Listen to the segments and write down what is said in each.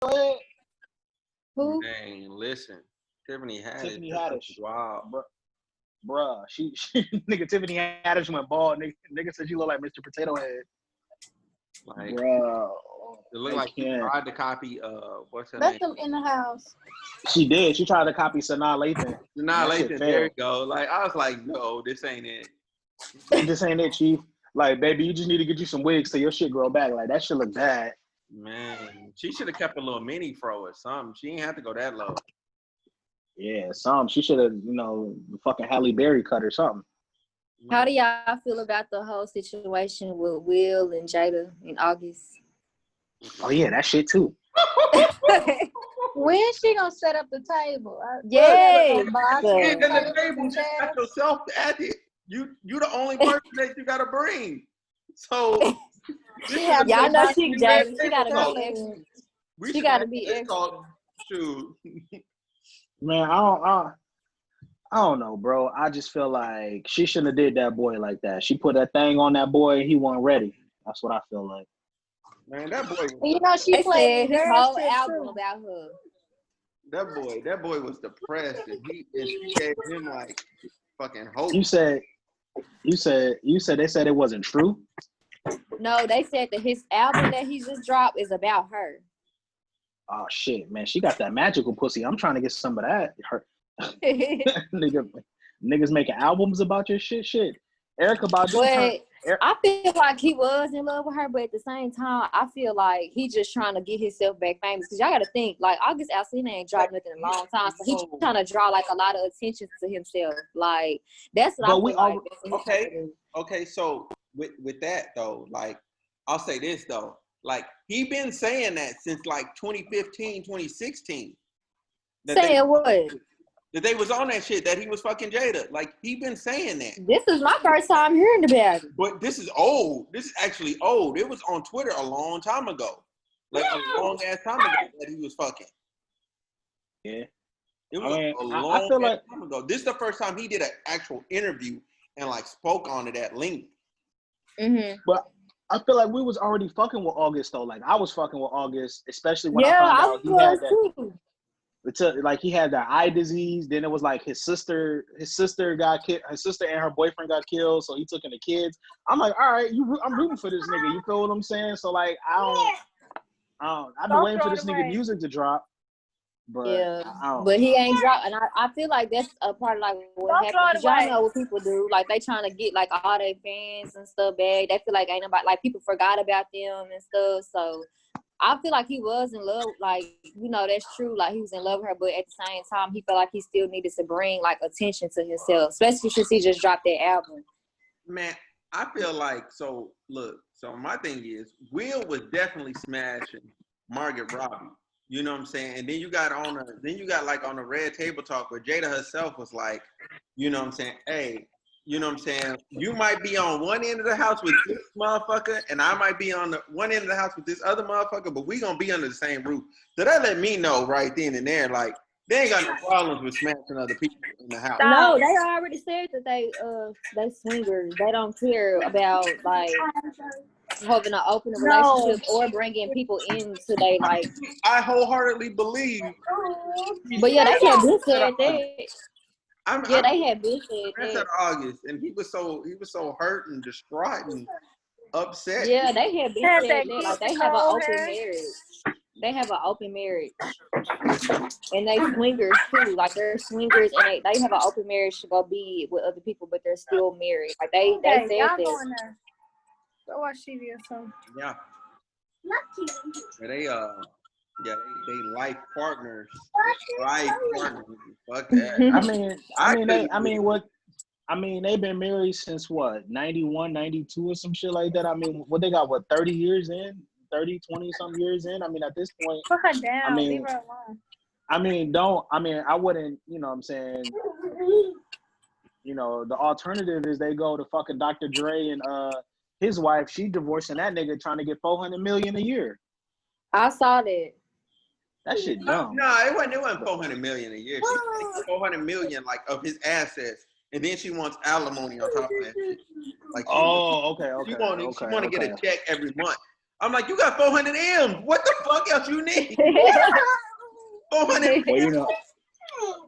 head? Who? Dang, listen. Tiffany Tiffany Haddish. Haddish. Wow. Bruh, she nigga Tiffany Haddish went bald. Nigga said she looked like Mr. Potato Head. Like, Bruh, it looked like she tried to copy, what's her Let name? them in the house. she did. She tried to copy Sanaa Lathan. Nah, That shit Lathan, there you failed. go. Like, I was like, no, this ain't it. This ain't it, Chief. Like, baby, you just need to get you some wigs so your shit grow back. Like, that shit look bad. Man, she should have kept a little mini fro or something. She ain't have to go that low. Yeah, she should have, fucking Halle Berry cut or something. How do y'all feel about the whole situation with Will and Jada in August? Oh yeah, that shit too. When she gonna set up the table? Yay! And the table just got yourself at it. You the only person that you gotta bring. So y'all know she Jada. She gotta be extra. She gotta be extra. Shoot. Man, I don't know, bro. I just feel like she shouldn't have did that boy like that. She put that thing on that boy. He wasn't ready. That's what I feel like. Man, that boy. She they played said his whole album about her. That boy was depressed, and she gave him like fucking hope. You said they said it wasn't true. No, they said that his album that he just dropped is about her. Oh shit, man, she got that magical pussy. I'm trying to get some of that. Her niggas making albums about your shit. Erykah Badu. I feel like he was in love with her, but at the same time, I feel like he just trying to get himself back famous. Because y'all got to think, like, August Alsina ain't dropped nothing in a long time, so he's trying to draw, like, a lot of attention to himself. Like, that's what I feel like. Okay, so with that, though, like, I'll say this, though. Like, he been saying that since, like, 2015, 2016. Saying what? That they was on that shit, that he was fucking Jada. Like, he been saying that. This is my first time hearing about it. But this is old. This is actually old. It was on Twitter a long time ago. Like, a long-ass time ago that he was fucking. Yeah. It was a long time ago. This is the first time he did an actual interview and, like, spoke on it at length. Mm-hmm. But I feel like we was already fucking with August, though. Like, I was fucking with August, especially when I found out he had that. Too. Like he had that eye disease. Then it was like his sister got killed. His sister and her boyfriend got killed. So he took in the kids. I'm like, all right, I'm rooting for this nigga. You feel what I'm saying? So like, I've been waiting for this nigga music to drop. But yeah, but he ain't dropped, and I feel like that's a part of like what happened. Y'all know what people do, like they trying to get like all their fans and stuff back. They feel like ain't nobody, like people forgot about them and stuff. So I feel like he was in love, like, that's true. Like, he was in love with her, but at the same time, he felt like he still needed to bring, like, attention to himself, especially since he just dropped that album. Man, I feel like, so my thing is, Will was definitely smashing Margot Robbie. You know what I'm saying? And then you got on the Red Table Talk where Jada herself was like, you know what I'm saying? Hey, you know what I'm saying? You might be on one end of the house with this motherfucker, and I might be on the one end of the house with this other motherfucker, but we gonna be under the same roof. So that let me know right then and there, like, they ain't got no problems with smashing other people in the house. No, they already said that they swingers. They don't care about, like, having an open relationship or bringing people into their life. I wholeheartedly believe. But yeah, they had been said that. They had been said that. August, and he was so hurt and distraught and upset. Yeah, they had been said that. Like, they have an open marriage. They have an open marriage, and they swingers too. Like, they're swingers, and they have an open marriage to go be with other people, but they're still married. Like, they said that. Go watch TV or something. Yeah. They life partners. Fuck that. They've been married since what, 91, 92 or some shit like that. I mean, what they got, 30 years in? 30, 20 something years in? I mean, at this point, put her down, leave her alone. I wouldn't, you know what I'm saying? The alternative is they go to fucking Dr. Dre and his wife, she divorcing that nigga trying to get $400 million a year. I saw that. That shit dumb. No, it wasn't $400 million a year. She wants $400 million like of his assets, and then she wants alimony on top of that shit. Like, okay. She want to get a check every month. I'm like, you got 400 M's. What the fuck else you need? 400 Well, you know.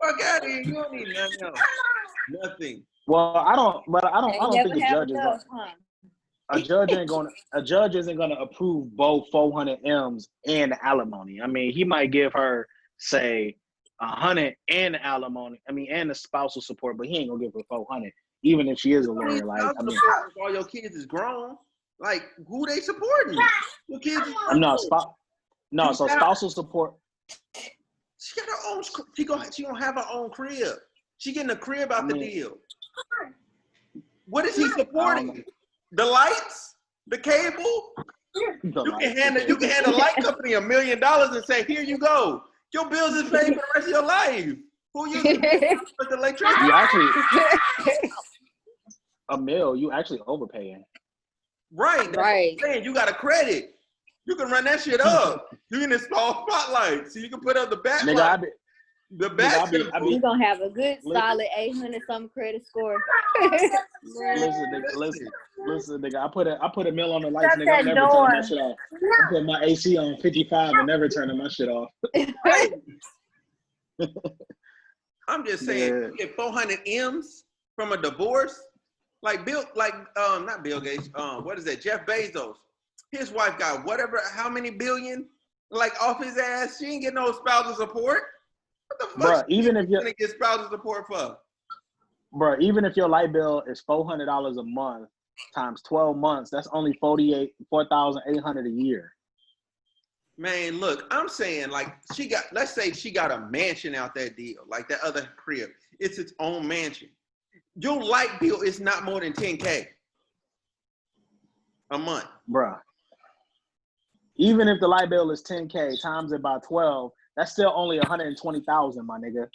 Fuck out of here. You don't need nothing else. Nothing. Well, I don't think a judge is going. A judge isn't gonna approve both 400 M's and alimony. I mean, he might give her, say, 100 and alimony. I mean, and the spousal support, but he ain't gonna give her 400, even if she is a lawyer. Like, I mean, all your kids is grown. Like, who they supporting? Your kids is grown. So spousal support. She got her own. She gonna have her own crib. She getting a crib out the deal. What is he supporting? The lights, the cable. You can hand the light company $1 million and say, "Here you go. Your bills is paid for the rest of your life." Who you with the electricity? You actually $1 million. You actually overpaying. Right. Right. Saying you got a credit. You can run that shit up. You can install spotlights, so you can put up the backlight. The back. You're gonna have a good solid 800 something credit score. Listen, nigga. I put $1 million on the lights, nigga. I'm never turning my shit off. I put my AC on 55 and never turning my shit off. I'm just saying, you get 400 M's from a divorce, like not Bill Gates. What is that? Jeff Bezos. His wife got how many billion, like off his ass. She ain't get no spousal support. What the fuck? Bruh, even if you're gonna get spousal support for? Bro, even if your light bill is $400 a month times 12 months, that's only $4,800 a year. Man, look, I'm saying like let's say she got a mansion out that deal, like that other crib. It's its own mansion. Your light bill is not more than $10K a month. Bruh. Even if the light bill is $10K times it by 12, that's still only $120,000, my nigga.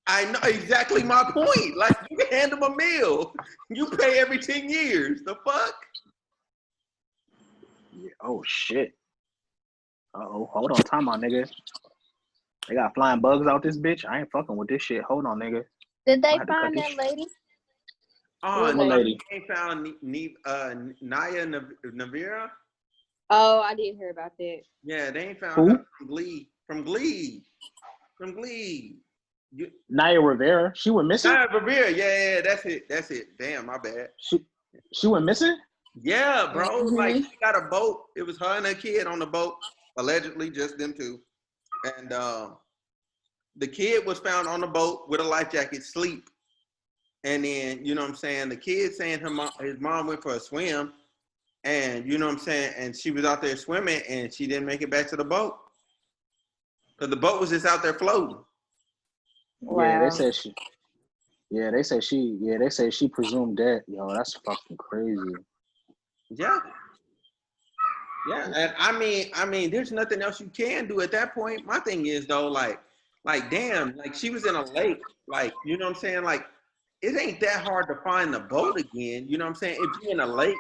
I know exactly my point. Like, you can hand them a meal. You pay every 10 years. The fuck? Yeah, oh, shit. Uh-oh. Hold on. Time on, nigga. They got flying bugs out this bitch. I ain't fucking with this shit. Hold on, nigga. Did they find that lady? Oh, what lady? They found Naya Navira. Oh, I didn't hear about that. Yeah, they ain't found her from Glee. Naya Rivera. She went missing? Naya Rivera, yeah, that's it. Damn, my bad. She went missing? Yeah, bro. Mm-hmm. Like, she got a boat. It was her and her kid on the boat. Allegedly, just them two. And the kid was found on the boat with a life jacket, sleep. And then, you know what I'm saying, the kid saying his mom went for a swim. And, you know what I'm saying, and she was out there swimming and she didn't make it back to the boat. Because the boat was just out there floating. Wow. Yeah, they say she presumed dead. Yo, that's fucking crazy. Yeah. Yeah, and I mean, there's nothing else you can do at that point. My thing is though, like damn, like she was in a lake, like, you know what I'm saying? Like, it ain't that hard to find the boat again. You know what I'm saying? If you're in a lake,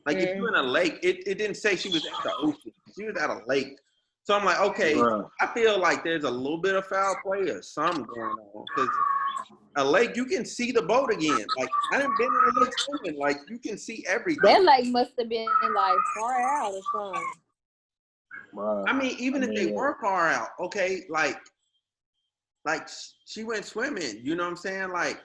like if you're in a lake, it didn't say she was at the ocean. She was at a lake. So I'm like, okay, I feel like there's a little bit of foul play or something going on. Because a lake, you can see the boat again. Like, I done been in a lake swimming. Like, you can see everything. That lake must have been like far out or something. I mean, even if they were far out, okay, like she went swimming. You know what I'm saying? Like,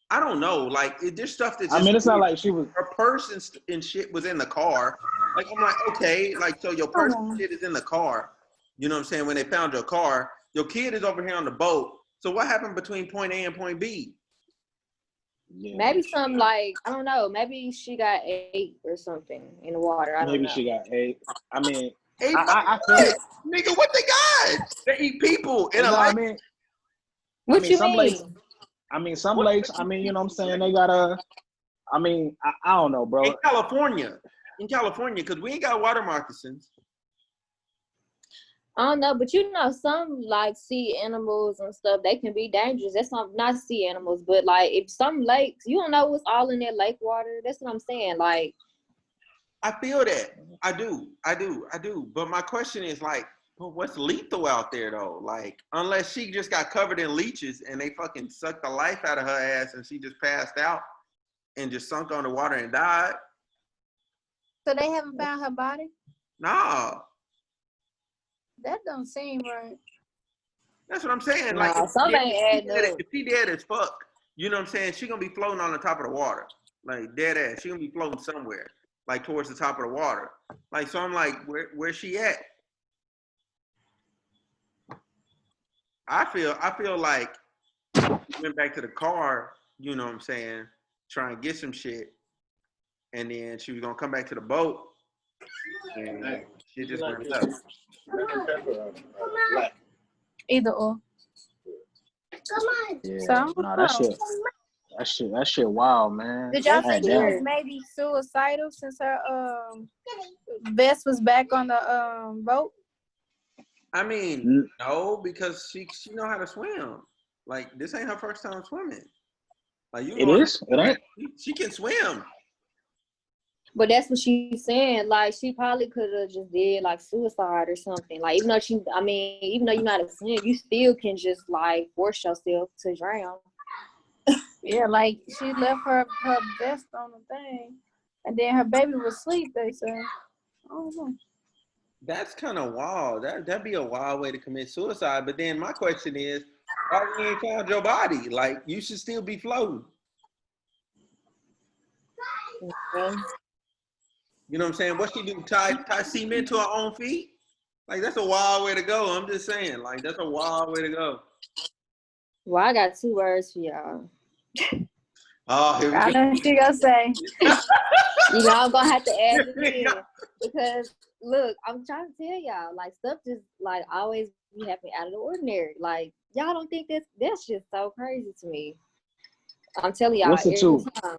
I don't know. Like, there's stuff that just, I mean, it's not like she was. Her purse and shit was in the car. Like, I'm like, okay, like, so your purse and shit is in the car. You know what I'm saying? When they found your car, your kid is over here on the boat. So what happened between point A and point B? Yeah. Maybe something like, I don't know. Maybe she got ate or something in the water. I don't know. Maybe she got ate. I mean, I feel it. Nigga, what they got? They eat people in a lake. What you mean? Some lakes, I mean, you know what I'm saying? They got I don't know, bro. In California, because we ain't got water moccasins. I don't know, but you know, some like sea animals and stuff, they can be dangerous. That's not sea animals, but like if some lakes, you don't know what's all in that lake water. That's what I'm saying. Like, I feel that. I do. But my question is like, well, what's lethal out there though? Like, unless she just got covered in leeches and they fucking sucked the life out of her ass and she just passed out and just sunk underwater and died. So they haven't found her body? No. That don't seem right. That's what I'm saying. No, Like, something ain't adding up. if she dead as fuck, you know what I'm saying? She gonna be floating on the top of the water, like dead ass. She gonna be floating somewhere, like towards the top of the water. Like, so I'm like, where's she at? I feel like she went back to the car. You know what I'm saying? Try and get some shit, and then she was gonna come back to the boat, and she just went up. Either or. Yeah. So, No, that shit wild, man. did y'all God think she damn. was maybe suicidal since her vest was back on the boat? I mean, no, because she know how to swim. Like, this ain't her first time swimming. Like, you It know, is? It ain't? she can swim. But that's what she's saying. Like, she probably could have just did like suicide or something. Like, even though even though you're not a swim, you still can just like force yourself to drown. Yeah, like she left her vest on the thing, and then her baby was asleep. They said, I don't know. That's kind of wild. That'd be a wild way to commit suicide. But then my question is, why you ain't found your body? Like, you should still be floating. Okay. You know what I'm saying? What she do? Tie cement to her own feet? Like, that's a wild way to go. I'm just saying. Like, that's a wild way to go. Well, I got 2 words for y'all. Oh, here we I go. know what she gonna say. You know, I'm gonna have to add it in because look, I'm trying to tell y'all, like, stuff just like always be happening out of the ordinary. Like, y'all don't think that's just so crazy to me. I'm telling y'all, What's the every 2? time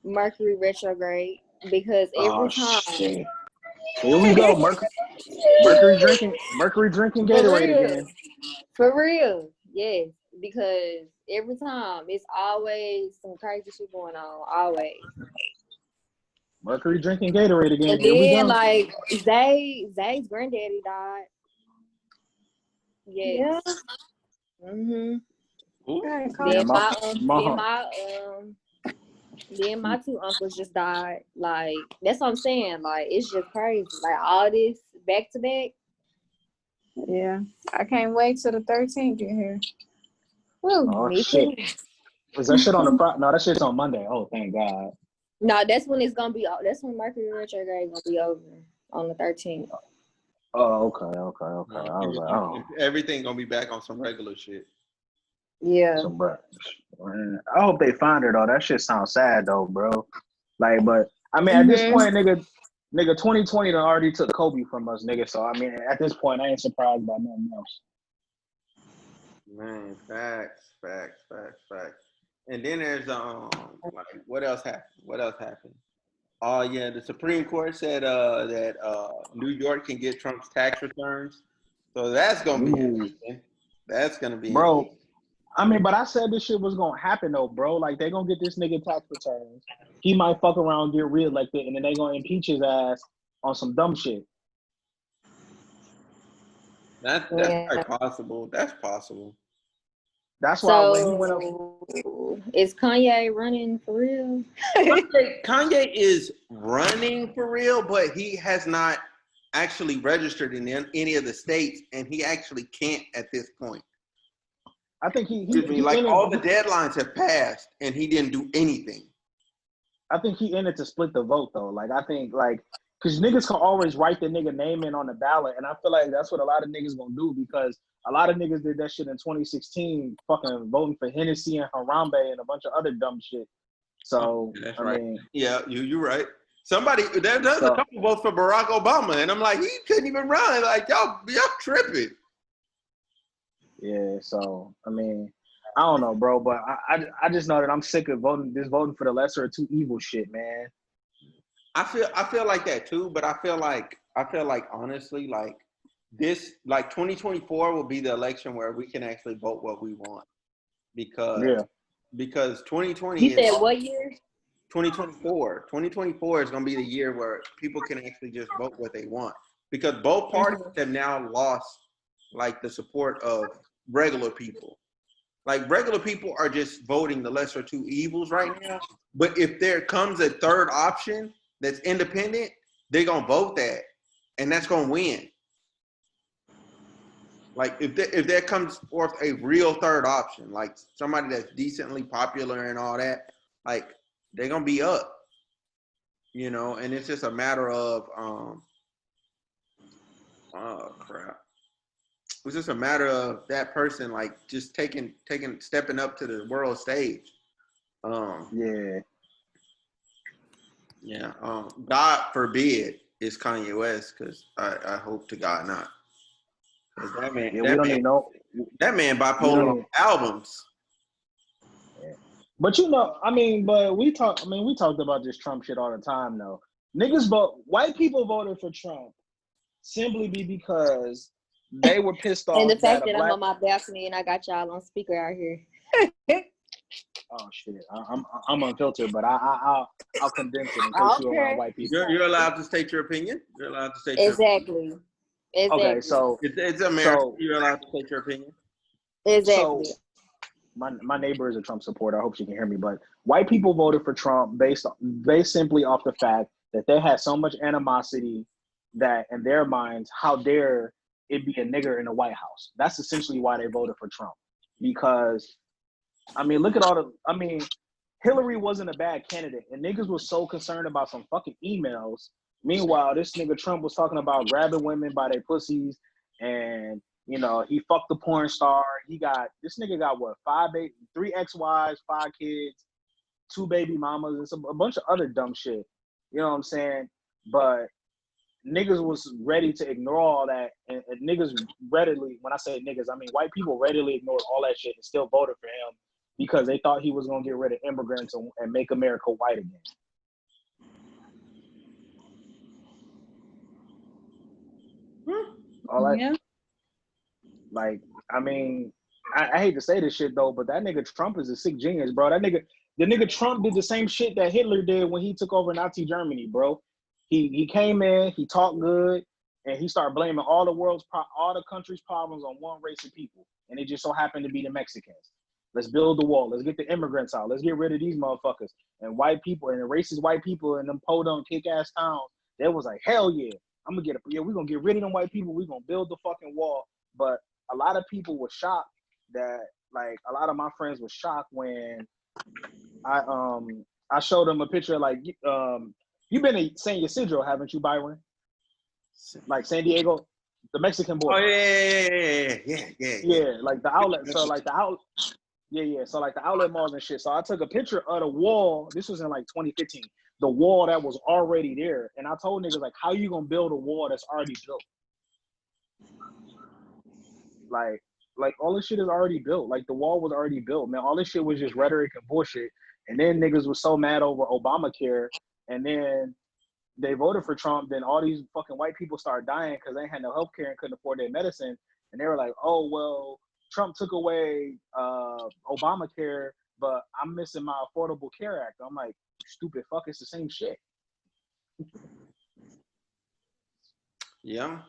Mercury retrograde, because every time. Shit. Here we go, Mercury drinking Gatorade again. For real, yes. Because every time it's always some crazy shit going on. Always. Mercury drinking Gatorade again. And Here we then go. like Zay's granddaddy died. Yes. Yeah. Mhm. Then my 2 uncles just died. Like, that's what I'm saying. Like, it's just crazy. Like, all this back to back. Yeah, I can't wait till the 13th get here. Woo, Oh me shit! too. Was that shit on the Friday? No, that shit's on Monday. Oh, thank God. No, that's when it's gonna be. That's when Mercury retrograde gonna be over on the 13th. Oh, okay. I was like, oh, everything gonna be back on some regular shit. Yeah. some bro. I hope they find her though. That shit sounds sad though, bro. Like, but I mean, at this point, nigga, 2020 done already took Kobe from us, nigga. So I mean, at this point, I ain't surprised by nothing else. Man, facts. And then there's like, what else happened? Oh yeah, the Supreme Court said that New York can get Trump's tax returns. So that's gonna be interesting. That's gonna be bro. I mean, but I said this shit was gonna happen though, bro. Like, they gonna get this nigga tax returns. He might fuck around, get reelected, and then they gonna impeach his ass on some dumb shit. That's quite possible. That's possible. That's why when he went up, is Kanye running for real? Kanye is running for real, but he has not actually registered in any of the states, and he actually can't at this point. I think he all the deadlines have passed, and he didn't do anything. I think he in it to split the vote though. Like, I think because niggas can always write the nigga name in on the ballot, and I feel like that's what a lot of niggas gonna do, because a lot of niggas did that shit in 2016, fucking voting for Hennessy and Harambe and a bunch of other dumb shit. So that's I right. mean, Yeah, you're right. Somebody there's a couple votes for Barack Obama, and I'm like, he couldn't even run. Like, y'all tripping. Yeah, so I mean, I don't know, bro, but I just know that I'm sick of voting for the lesser of two evil shit, man. I feel like that too, but I feel like honestly, like this, like 2024 will be the election where we can actually vote what we want, because 2020. You said what year? 2024. 2024 is going to be the year where people can actually just vote what they want, because both parties have now lost like the support of regular people. Like, regular people are just voting the lesser two evils right now. But if there comes a third option, that's independent, they're gonna vote that, and that's gonna win. Like if there comes forth a real third option, like somebody that's decently popular and all that, like they're gonna be up, you know. And it's just a matter of oh crap. It's just a matter of that person like just stepping up to the world stage. Yeah. God forbid it's Kanye West, because I hope to God not. That man, we don't even know. That man bipolar albums. Yeah. But you know, I mean, we talked about this Trump shit all the time though. White people voted for Trump simply because they were pissed off. And the fact that I'm on my balcony and I got y'all on speaker out here. Oh shit! I'm unfiltered, but I'll condense it in case you're around white people. You're allowed to state your opinion. You're allowed to state exactly. Your opinion. Exactly. Okay, so it's America. So, you're allowed to state your opinion. Exactly. So my neighbor is a Trump supporter. I hope she can hear me. But white people voted for Trump based simply off the fact that they had so much animosity that in their minds, how dare it be a nigger in the White House? That's essentially why they voted for Trump. Because I mean, look at Hillary wasn't a bad candidate, and niggas was so concerned about some fucking emails. Meanwhile, this nigga Trump was talking about grabbing women by their pussies, and you know, he fucked the porn star. This nigga got what, 3 ex-wives, 5 kids, 2 baby mamas, and a bunch of other dumb shit. You know what I'm saying? But niggas was ready to ignore all that, and niggas readily, when I say niggas, I mean white people readily ignored all that shit and still voted for him because they thought he was gonna get rid of immigrants and make America white again. All that, yeah. like, I mean, I hate to say this shit though, but that nigga Trump is a sick genius, bro. The nigga Trump did the same shit that Hitler did when he took over Nazi Germany, bro. He came in, he talked good, and he started blaming all the country's problems on one race of people, and it just so happened to be the Mexicans. Let's build the wall. Let's get the immigrants out. Let's get rid of these motherfuckers. And white people and the racist white people in them podunk kick-ass towns, they was like, hell yeah, we're gonna get rid of them white people. We're gonna build the fucking wall. But a lot of people were shocked that, like, a lot of my friends were shocked when I showed them a picture of, like, you've been to San Ysidro, haven't you, Byron? Like San Diego, the Mexican border. Oh yeah. Like the outlet. So like the outlet. Yeah. So like the outlet malls and shit. So I took a picture of the wall. This was in like 2015. The wall that was already there, and I told niggas like, how you gonna build a wall that's already built? Like all this shit is already built. Like the wall was already built, man. All this shit was just rhetoric and bullshit. And then niggas was so mad over Obamacare, and then they voted for Trump. Then all these fucking white people started dying because they had no health care and couldn't afford their medicine. And they were like, oh, well, Trump took away Obamacare, but I'm missing my Affordable Care Act. I'm like, stupid fuck, it's the same shit. Yeah.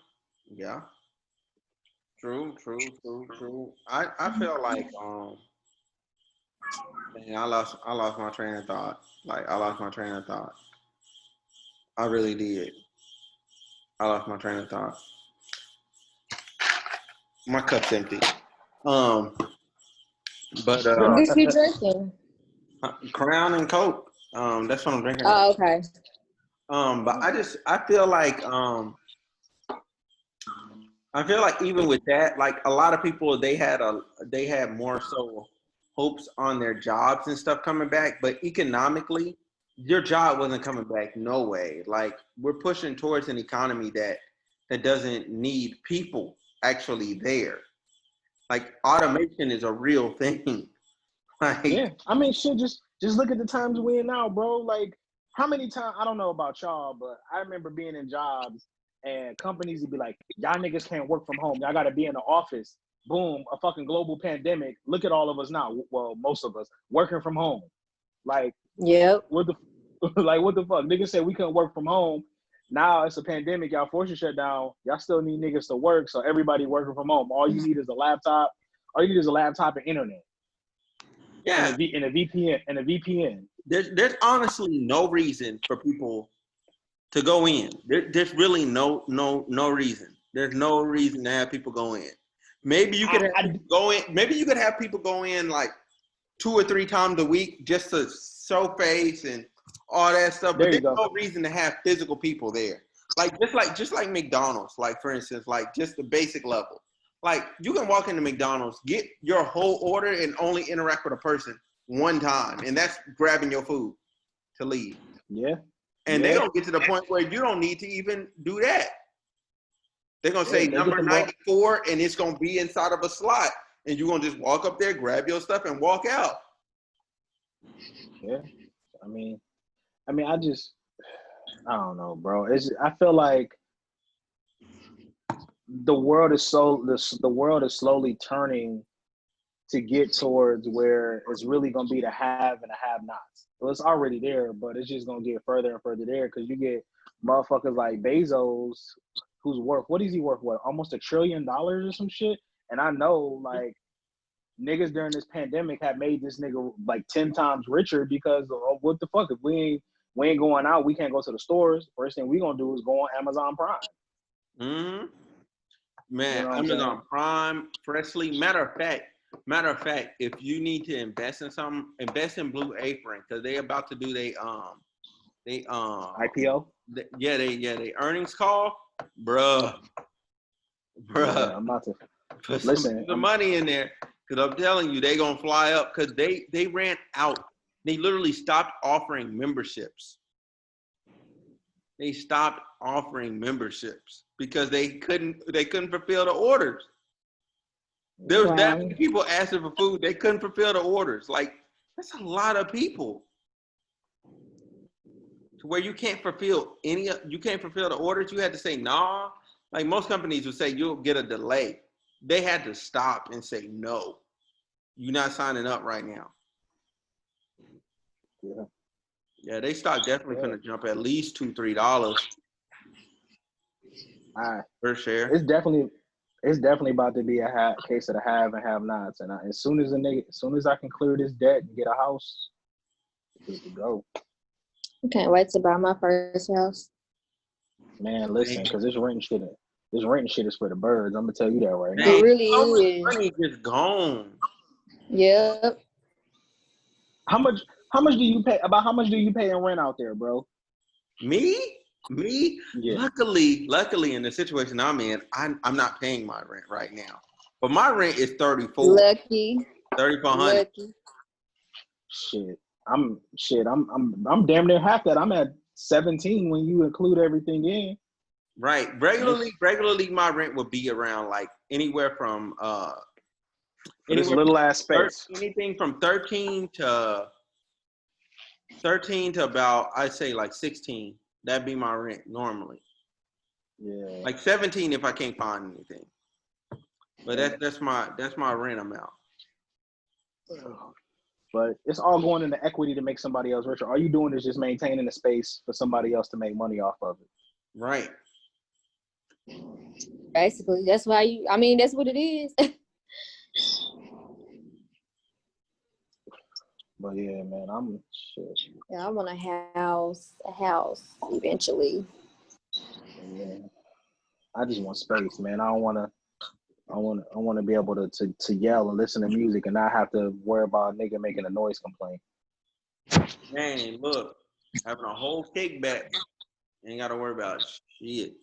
True. I feel like man, I lost my train of thought. I really did. I lost my train of thought. My cup's empty. But what is you drinking? Crown and Coke. That's what I'm drinking. Oh, okay. But I feel like even with that, like a lot of people, they had more so hopes on their jobs and stuff coming back, but economically, your job wasn't coming back. No way. Like we're pushing towards an economy that doesn't need people actually there. Like automation is a real thing. Like, yeah, I mean, shit. Just look at the times we're in now, bro. Like, how many times? I don't know about y'all, but I remember being in jobs and companies would be like, "Y'all niggas can't work from home. Y'all got to be in the office." Boom, a fucking global pandemic. Look at all of us now. Well, most of us working from home. Like, yep. What the fuck? Niggas said we couldn't work from home. Now it's a pandemic. Y'all forced to shut down. Y'all still need niggas to work, so everybody working from home. All you need is a laptop. All you need is a laptop and internet. Yeah. And a VPN. There's honestly no reason for people to go in. There's really no reason. There's no reason to have people go in. Maybe you could have people go in. Maybe you could have people go in like 2 or 3 times a week just to show face and all that stuff. But there's no reason to have physical people there. Like just like McDonald's, like for instance, like just the basic level. Like you can walk into McDonald's, get your whole order, and only interact with a person one time, and that's grabbing your food to leave. Yeah. And they're gonna get to the point where you don't need to even do that. They're gonna say number 94, and it's gonna be inside of a slot, and you're gonna just walk up there, grab your stuff, and walk out. Yeah, I mean, I don't know, bro. I feel like the world is slowly turning to get towards where it's really gonna be the have and the have-nots. Well, it's already there, but it's just gonna get further and further there because you get motherfuckers like Bezos, who's worth, what is he worth? What, almost $1 trillion or some shit? And I know like niggas during this pandemic have made this nigga like 10 times richer because of what the fuck, if we ain't going out, we can't go to the stores. First thing we gonna do is go on Amazon Prime. Mm-hmm. Man, you know Amazon Prime, Freshly. Matter of fact, if you need to invest in something, invest in Blue Apron because they about to do they IPO. They earnings call, bruh. Yeah, I'm about to put some money in there because I'm telling you they gonna fly up because they ran out. They literally stopped offering memberships. They stopped offering memberships because they couldn't fulfill the orders. There was that many people asking for food, they couldn't fulfill the orders. Like, that's a lot of people. To where you can't fulfill the orders, you had to say nah. Like most companies would say you'll get a delay. They had to stop and say no. You're not signing up right now. Yeah. Yeah, they stock definitely gonna jump at least $2-3 per share. It's definitely about to be a case of the have and have nots. And as soon as I can clear this debt and get a house, good to go. I can't wait to buy my first house. Man, listen, because this rent shit is for the birds. I'm gonna tell you that right now. It really is. Money just gone. Yep. How much do you pay? About how much do you pay in rent out there, bro? Me? Yeah. Luckily, in the situation I'm in, I'm not paying my rent right now. But my rent is $34. Lucky. $3,400. Lucky. I'm damn near half that. I'm at 17 when you include everything in. Right. Regularly, my rent would be around like anywhere from this little ass space. Anything from 13 to about, I'd say like 16. That'd be my rent normally. Yeah. Like 17 if I can't find anything. But that's my rent amount. But it's all going into equity to make somebody else richer. All you doing is just maintaining the space for somebody else to make money off of it. Right. Basically, that's why that's what it is. But yeah, man, I want a house eventually. Yeah. I just want space, man. I want to be able to yell and listen to music and not have to worry about a nigga making a noise complaint. Man, look, having a whole kickback, ain't got to worry about shit.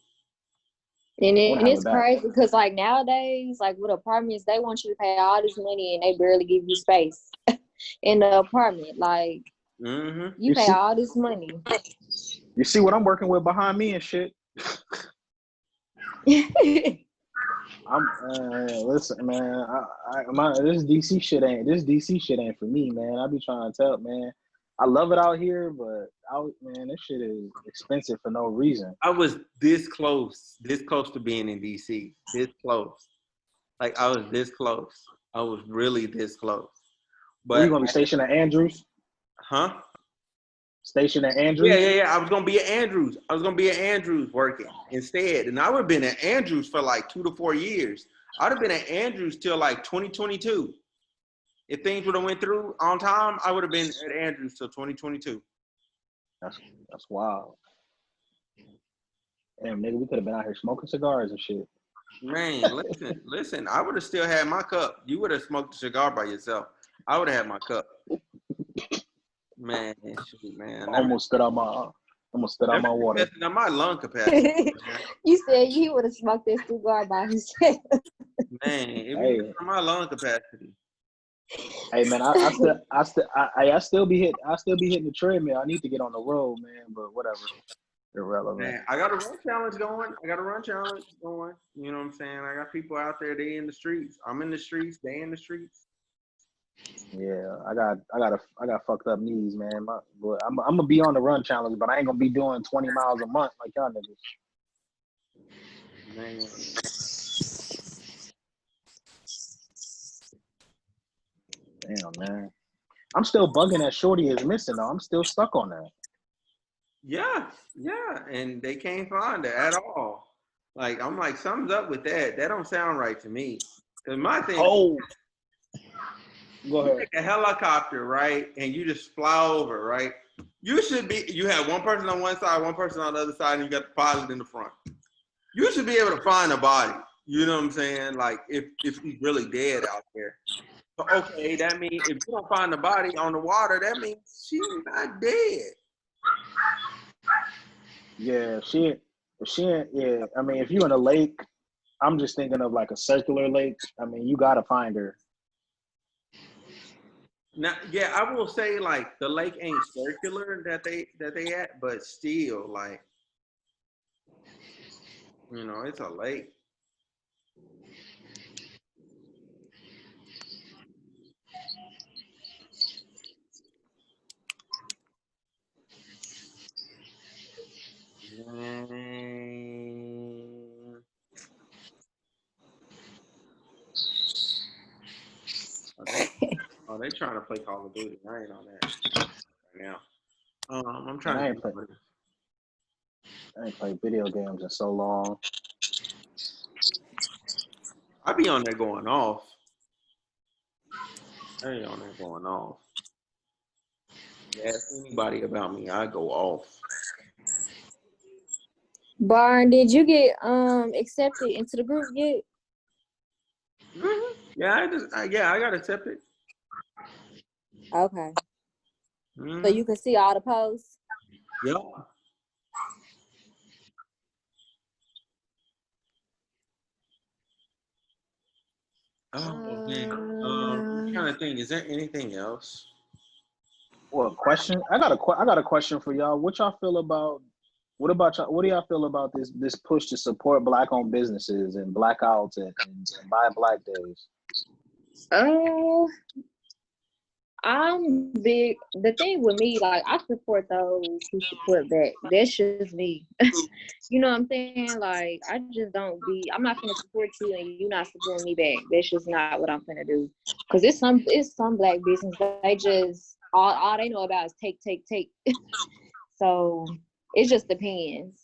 And it's crazy because like nowadays, like with apartments, they want you to pay all this money and they barely give you space in the apartment. Like you pay all this money. You see what I'm working with behind me and shit. Listen, man. This DC shit ain't for me, man. I be trying to tell, man. I love it out here, but this shit is expensive for no reason. I was this close to being in DC. This close. Like I was this close. I was really this close. But you gonna be stationed at Andrews? Huh? Stationed at Andrews? Yeah. I was gonna be at Andrews working instead. And I would have been at Andrews for like 2 to 4 years. I'd have been at Andrews till like 2022. If things would have went through on time, I would have been at Andrews till 2022. That's wild. Damn, nigga, we could have been out here smoking cigars and shit. Man, listen. I would have still had my cup. You would have smoked a cigar by yourself. I would have had my cup. Man, shoot, man. Almost spit out my water. Messing up my lung capacity. You said you would have smoked that cigar by himself. Man, it was my lung capacity. Hey man, I still be hitting the treadmill. I need to get on the road, man, but whatever. Irrelevant. Man, I got a run challenge going. You know what I'm saying? I got people out there, they in the streets. I'm in the streets, they in the streets. Yeah, I got fucked up knees, man. But I'm gonna be on the run challenge, but I ain't gonna be doing 20 miles a month like y'all niggas. Man. Damn, man. I'm still bugging that Shorty is missing though. I'm still stuck on that. Yeah, and they can't find it at all. Like, I'm like, something's up with that. That don't sound right to me. Cause my thing. Oh, go ahead. You take a helicopter, right, and you just fly over, right? You have one person on one side, one person on the other side, and you got the pilot in the front. You should be able to find a body. You know what I'm saying? Like, if he's really dead out there. So, okay, that means if you don't find the body on the water, that means she's not dead. Yeah, yeah. I mean, if you're in a lake, I'm just thinking of like a circular lake. I mean, you gotta find her. Now, yeah, I will say like the lake ain't circular that they at, but still, like, you know, it's a lake. Oh, they trying to play Call of Duty. I ain't on that right now. I'm trying. I ain't played video games in so long. I be on there going off. Ask anybody about me, I go off. Barn, did you get accepted into the group yet? Mm-hmm. Yeah, I got accepted. Okay. Mm-hmm. So you can see all the posts? Yeah. Oh man. I'm trying to think. Is there anything else? Well, question. I got a question for y'all. What y'all feel about? What about y'all? What do y'all feel about this push to support Black-owned businesses and blackouts and buy Black days? I'm big. The thing with me, like, I support those who support that. That's just me. You know what I'm saying? Like, I'm not gonna support you and you not supporting me back. That's just not what I'm gonna do. Cause it's some Black business that they just all they know about is take. So it just depends.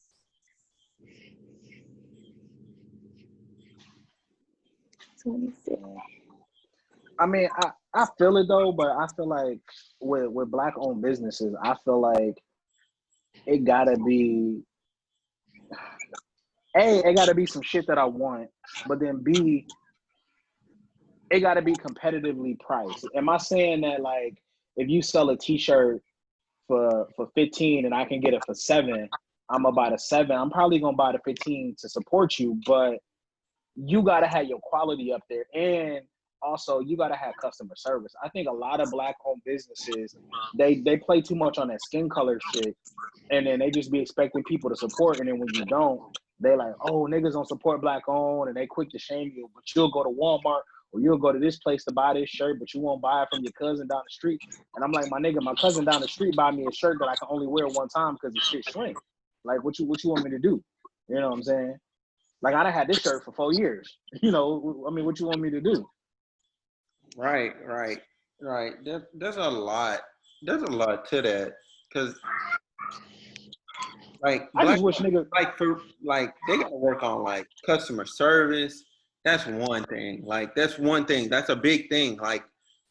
I mean, I feel it though, but I feel like with Black-owned businesses, I feel like it gotta be it gotta be some shit that I want, but then B, it gotta be competitively priced. Am I saying that like if you sell a t-shirt for 15 and I can get it for 7, I'm gonna buy the 7. I'm probably gonna buy the 15 to support you, but you gotta have your quality up there, and also you gotta have customer service. I think a lot of Black-owned businesses they play too much on that skin color shit, and then they just be expecting people to support, and then when you don't, they like, oh, niggas don't support Black-owned, and they quick to shame you. But you'll go to Walmart or you'll go to this place to buy this shirt, but you won't buy it from your cousin down the street. And I'm like, my nigga, my cousin down the street buy me a shirt that I can only wear one time because the shit shrink. Like, what you want me to do? You know what I'm saying? Like, I done had this shirt for 4 years. You know, I mean, what you want me to do? Right. There's a lot. There's a lot to that, because like I just wish niggas they gotta work on like customer service. That's one thing. That's a big thing. Like,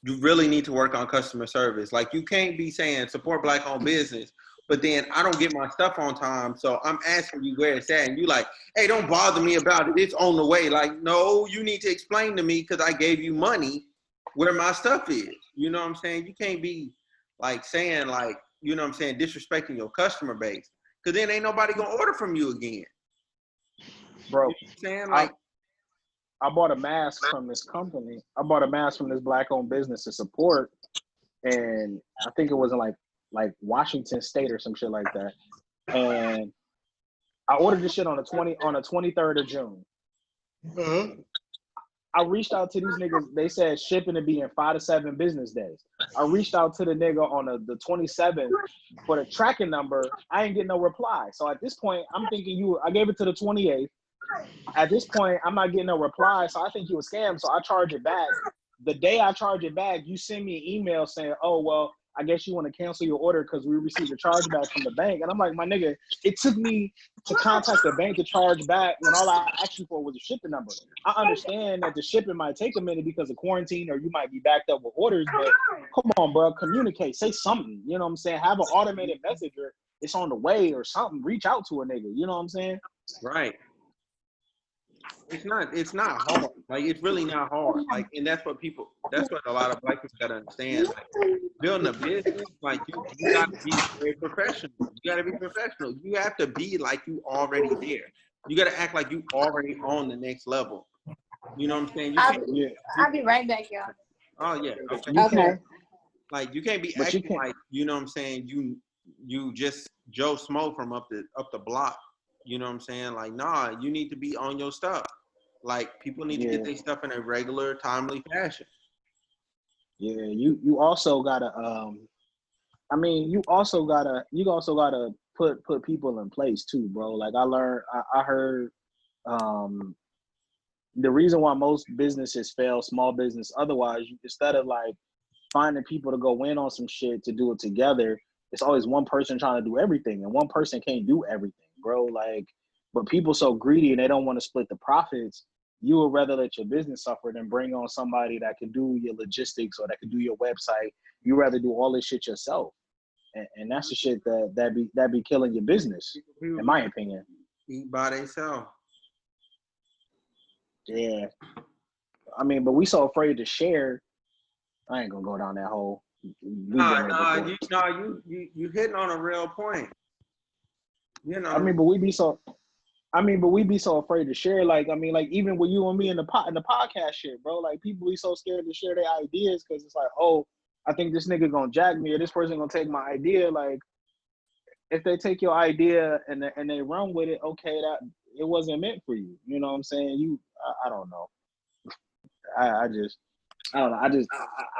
you really need to work on customer service. Like, you can't be saying support Black-owned business but then I don't get my stuff on time. So I'm asking you where it's at. And you like, hey, don't bother me about it. It's on the way. Like, no, you need to explain to me because I gave you money where my stuff is. You know what I'm saying? You can't be like saying like, you know what I'm saying, disrespecting your customer base. Because then ain't nobody going to order from you again. Bro, you know what I'm saying? Like, I bought a mask from this company. I bought a mask from this black-owned business to support, and I think it was in like Washington State or some shit like that. And I ordered this shit on the 23rd of June. I reached out to these niggas. They said shipping to be in 5 to 7 business days. I reached out to the nigga on the 27th for the tracking number. I ain't getting no reply. So at this point, I'm thinking I gave it to the 28th. At this point, I'm not getting no reply, so I think you a scam. So I charge it back. The day I charge it back, you send me an email saying, "Oh well, I guess you want to cancel your order because we received a chargeback from the bank." And I'm like, my nigga, it took me to contact the bank to charge back when all I asked you for was a shipping number. I understand that the shipping might take a minute because of quarantine or you might be backed up with orders, but come on, bro, communicate, say something. You know what I'm saying? Have an automated messenger. It's on the way or something. Reach out to a nigga. You know what I'm saying? right. It's not hard. Like, it's really not hard. Like, and that's what a lot of black people gotta understand. Like, building a business, like you gotta be very professional. You gotta be professional. You have to be like you already there. You gotta act like you already on the next level. You know what I'm saying? I'll be right back, y'all. Oh yeah. Okay. Like, you can't be acting like, you know what I'm saying, you just Joe Smo from up the block. You know what I'm saying? Like, nah, you need to be on your stuff. Like, people need to get their stuff in a regular, timely fashion. Yeah, you also gotta you also gotta put people in place too, bro. Like I heard the reason why most businesses fail, small business, otherwise, instead of like finding people to go in on some shit to do it together, it's always one person trying to do everything, and one person can't do everything, bro. Like, but people so greedy and they don't want to split the profits. You would rather let your business suffer than bring on somebody that can do your logistics or that can do your website. You rather do all this shit yourself, and that's the shit that be killing your business, in my opinion. Eat by themselves. Yeah, I mean, but we so afraid to share. I ain't gonna go down that hole. You hitting on a real point. You know. I mean, but we be so afraid to share. Like, I mean, like even with you and me in the podcast shit, bro. Like, people be so scared to share their ideas because it's like, oh, I think this nigga gonna jack me or this person gonna take my idea. Like, if they take your idea and they run with it, okay, that it wasn't meant for you. You know what I'm saying? I don't know. I don't know.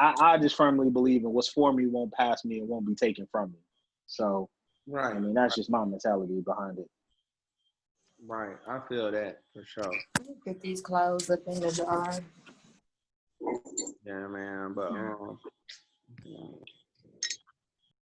I just firmly believe in what's for me won't pass me and won't be taken from me. So, right. I mean, that's just my mentality behind it. Right. I feel that for sure. Get these clothes up in the jar. Yeah, man. But